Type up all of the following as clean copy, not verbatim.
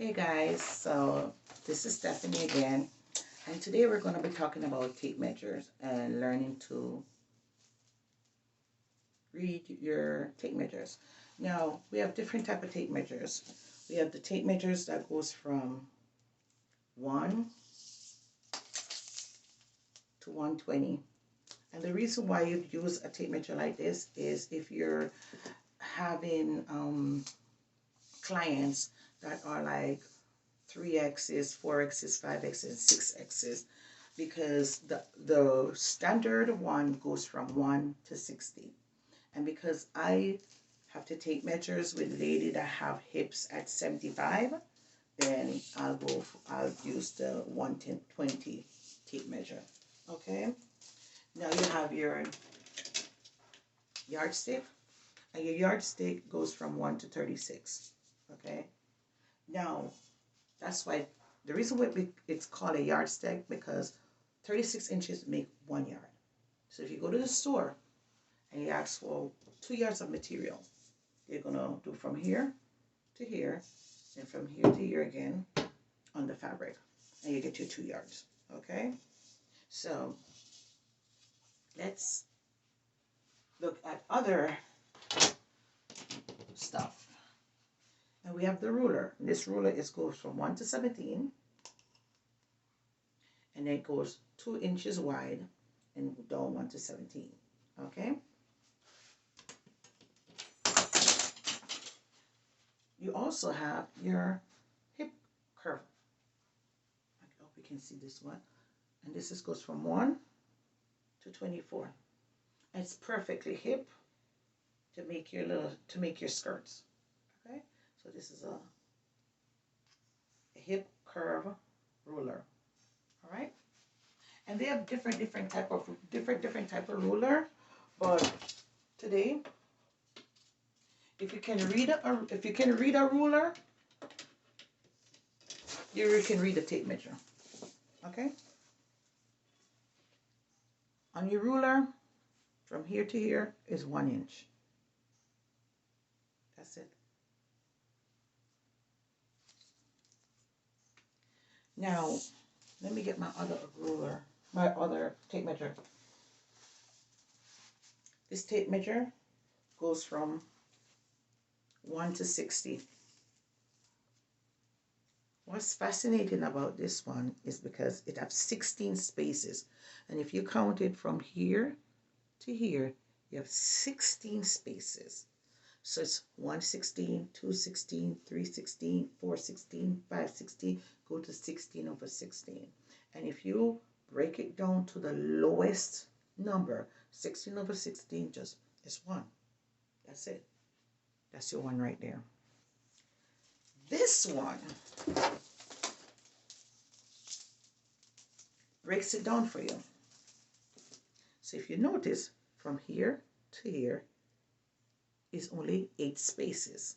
Hey guys, so this is Stephanie again, and today we're going to be talking about tape measures and learning to read your tape measures. Now, we have different type of tape measures. We have the tape measures that goes from 1 to 120. And the reason why you'd use a tape measure like this is if you're having clients that are like 3x's, 4x's, 5x's, 6x's, because the standard one goes from 1 to 60. And because I have to take measures with lady that have hips at 75, then I'll use the 120 tape measure. Okay? Now you have your yardstick, and your yardstick goes from 1 to 36. Okay? Now, that's why the reason why it's called a yardstick, because 36 inches make 1 yard. So if you go to the store and you ask for 2 yards of material, you're gonna do from here to here and from here to here again on the fabric, and you get your 2 yards. Okay, so let's look at other stuff. And we have the ruler. And this ruler goes from 1 to 17, and then it goes 2 inches wide and down 1 to 17. Okay. You also have your hip curve. I hope you can see this one. And this goes from 1 to 24. And it's perfectly hip to make your skirts. Okay, so this is a hip curve ruler. All right, and they have different type of ruler, but today, if you can read a ruler, you can read a tape measure. Okay, on your ruler, from here to here is 1 inch. That's it. Now, let me get my other ruler, my other tape measure. This tape measure goes from 1 to 60. What's fascinating about this one is because it has 16 spaces. And if you count it from here to here, you have 16 spaces. So it's 116, 216, 316, 416, 516, go to 16 over 16. And if you break it down to the lowest number, 16 over 16 just is 1. That's it. That's your one right there. This one breaks it down for you. So if you notice, from here to here is only 8 spaces.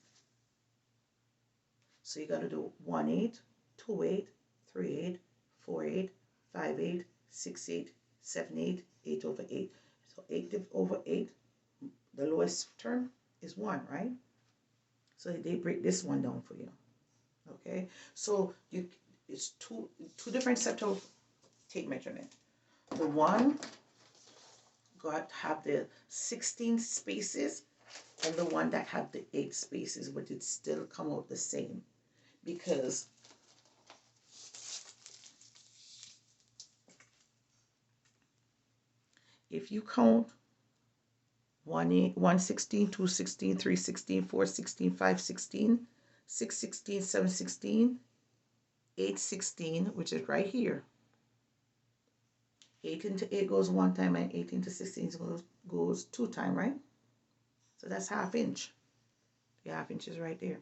So you got to do 1 8, 2 8, 3 8, 4 8, 5 8, 6 8, 7 8, 8 over 8. So 8 over 8, the lowest term is 1, right? So they break this one down for you. Okay, so it's two different sets of tape measurement. The one have the 16 spaces, and the one that have the 8 spaces, but it still come out the same, because if you count 116, 216, 316, 416, 516, 616, 716, 816, which is right here. 8 into 8 goes 1 time, and 8 into 16 goes 2 times, right? So that's ½ inch. The ½ inch is right there.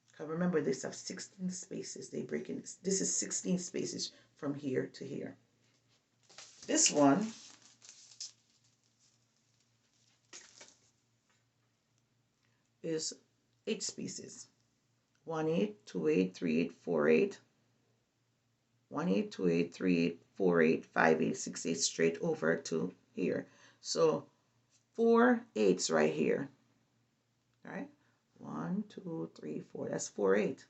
Because remember, this have 16 spaces. They break in. This is 16 spaces from here to here. This one is 8 spaces. 1 8, 2 8, 3 8, 4 8. 1 8, 2 8, 3 8, 4 8, 5 8, 6 8, straight over to here. So 4 8s right here. All right, 1 2 3 4. That's 4 8.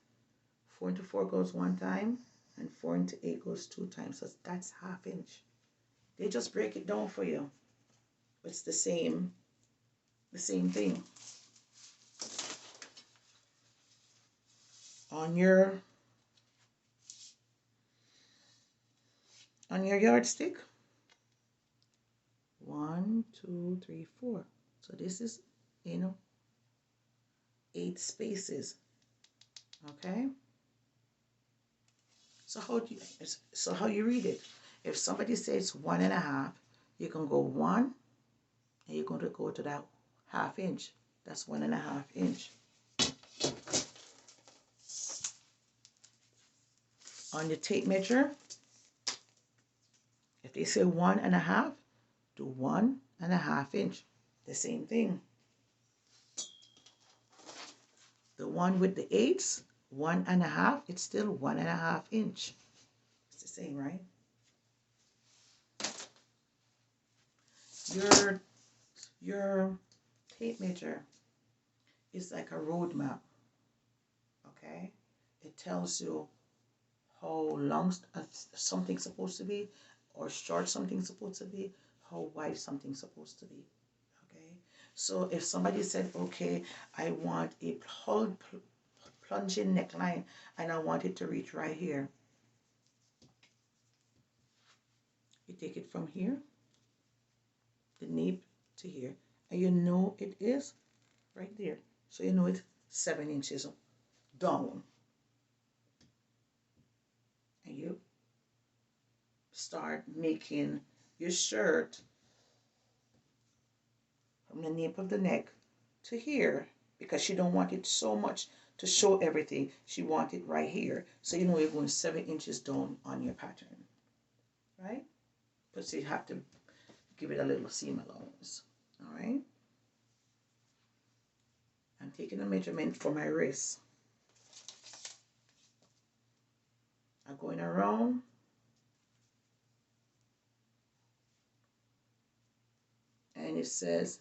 4 into 4 goes one time, and 4 into 8 goes two times. So that's ½ inch. They just break it down for you. It's the same thing. On your yardstick. 1, 2, 3, 4. So this is, 8 spaces. Okay. So how you read it? If somebody says 1.5, you can go 1, and you're going to go to that ½ inch. That's 1.5 inch. On your tape measure, if they say 1.5, do 1.5 inch. The same thing. The one with the 8s, 1.5, it's still 1.5 inch. It's the same, right? Your tape measure is like a road map. Okay? It tells you how long something's supposed to be, or short something's supposed to be, how wide something's supposed to be. Okay? So if somebody said, okay, I want a plunging neckline and I want it to reach right here, you take it from here, the nape, to here, and you know it is right there. So you know it's 7 inches down. And you start making your shirt from the nape of the neck to here, because she don't want it so much to show everything. She wants it right here. So you know you're going 7 inches down on your pattern, right? But so you have to give it a little seam allowance. All right. I'm taking a measurement for my wrist. I'm going around. And it says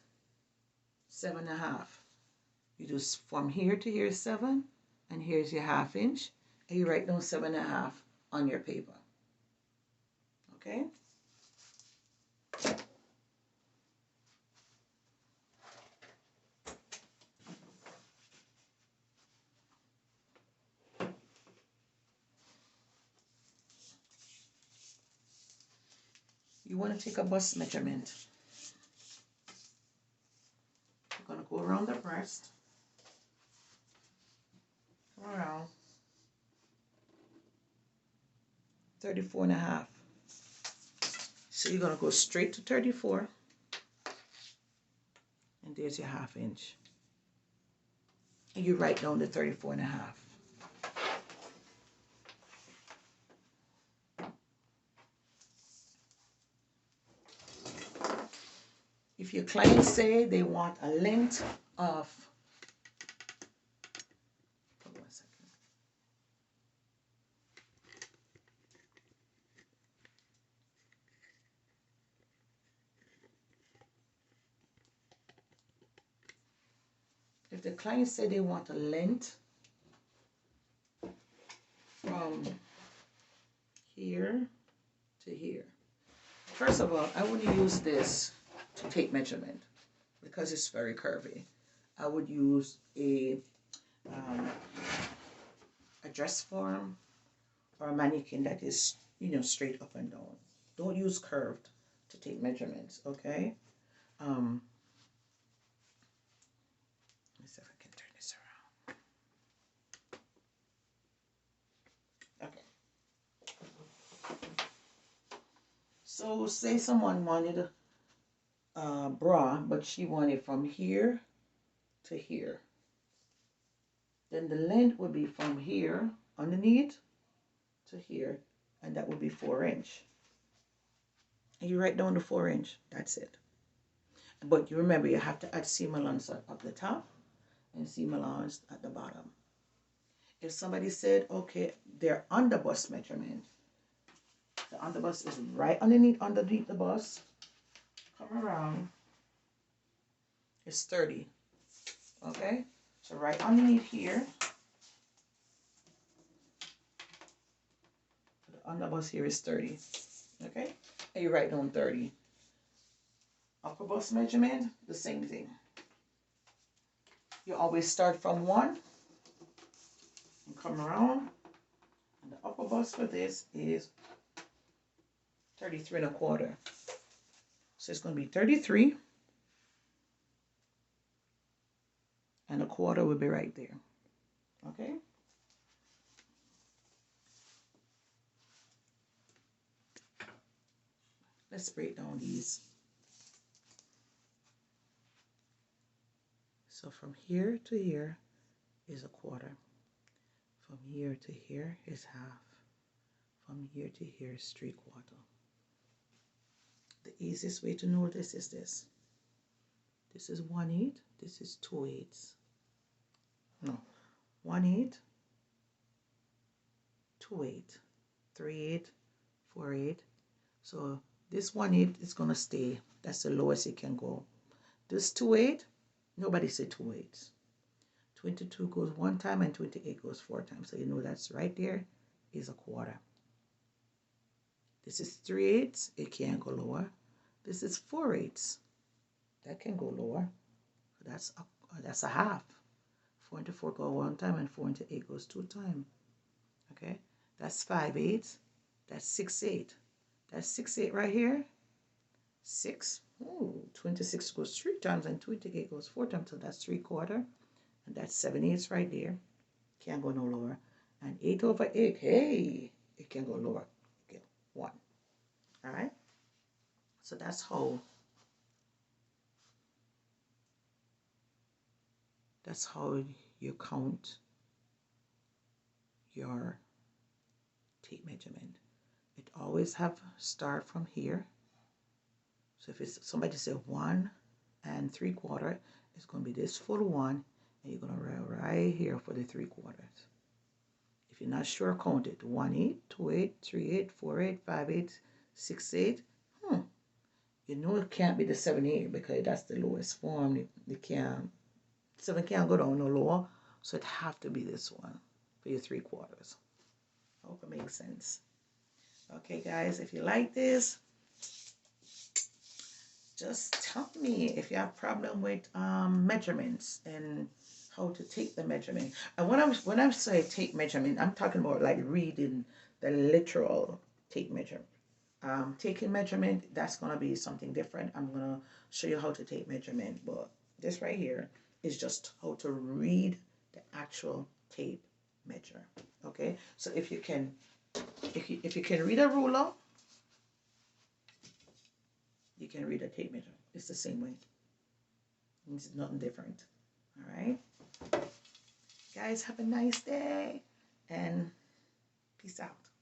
7.5. You do from here to here 7, and here's your ½ inch, and you write down 7.5 on your paper. Okay? You want to take a bust measurement. You're going to go around the breast, come around 34.5. So you're going to go straight to 34, and there's your ½ inch. And you write down the 34.5. If your clients say they want a length of, hold on a second. If the client say they want a length from here to here, first of all, I wouldn't use this to take measurement because it's very curvy. I would use a dress form or a mannequin that is, straight up and down. Don't use curved to take measurements, okay? Let me see if I can turn this around. Okay. So say someone wanted a bra, but she wanted from here to here. Then the length would be from here underneath to here, and that would be 4 inch. And you write down the 4 inch. That's it. But you remember you have to add seam allowance at the top and seam allowance at the bottom. If somebody said, okay, their underbust measurement, the underbust is right underneath the bust, come around, it's 30. Okay, so right underneath here, underbust here is 30. Okay? And you write down 30. Upper bust measurement, the same thing. You always start from 1 and come around. And the upper bust for this is 33 1/4. So it's going to be 33 1/4 will be right there. Okay? Let's break down these. So from here to here is 1/4. From here to here is half. From here to here is 3/4. The easiest way to know this is this. This is 1/8. This is 2/8. No, 1/8, 2/8, 3/8, 4/8. So this 1/8 is gonna stay. That's the lowest it can go. This 2/8, nobody said 2/8. 22 goes 1 time and 28 goes 4 times. So you know that's right there is 1/4. This is 3/8. It can't go lower. This is 4/8. That can go lower. That's a half. 4 into 4 go 1 time and 4 into 8 goes 2 times. Okay, that's 5/8. That's 6/8. That's 6/8 right here. 6. Ooh, 26 goes 3 times and 28 goes 4 times. So that's 3/4. And that's 7/8 right there. Can't go no lower. And 8/8. Hey, it can go lower. Okay, 1. All right. So that's how you count your tape measurement. It always have start from here. So if it's somebody say 1 3/4, it's going to be this full 1, and you're going to write right here for the 3/4. If you're not sure, count it. 1/8, 2/8, 3/8, 4/8, 5/8, 6/8. You know it can't be the 7/8 because that's the lowest form. You can't. 7 can't go down no lower, so it have to be this one for your 3/4. I hope it makes sense. Okay, guys, if you like this, just tell me if you have problem with measurements and how to take the measurement. And when I say take measurement, I'm talking about like reading the literal tape measurement. Taking measurement, that's gonna be something different. I'm gonna show you how to take measurement, but this right here is just how to read the actual tape measure. Okay, so if you can read a ruler, you can read a tape measure. It's the same way. It's nothing different. All right, guys, have a nice day and peace out.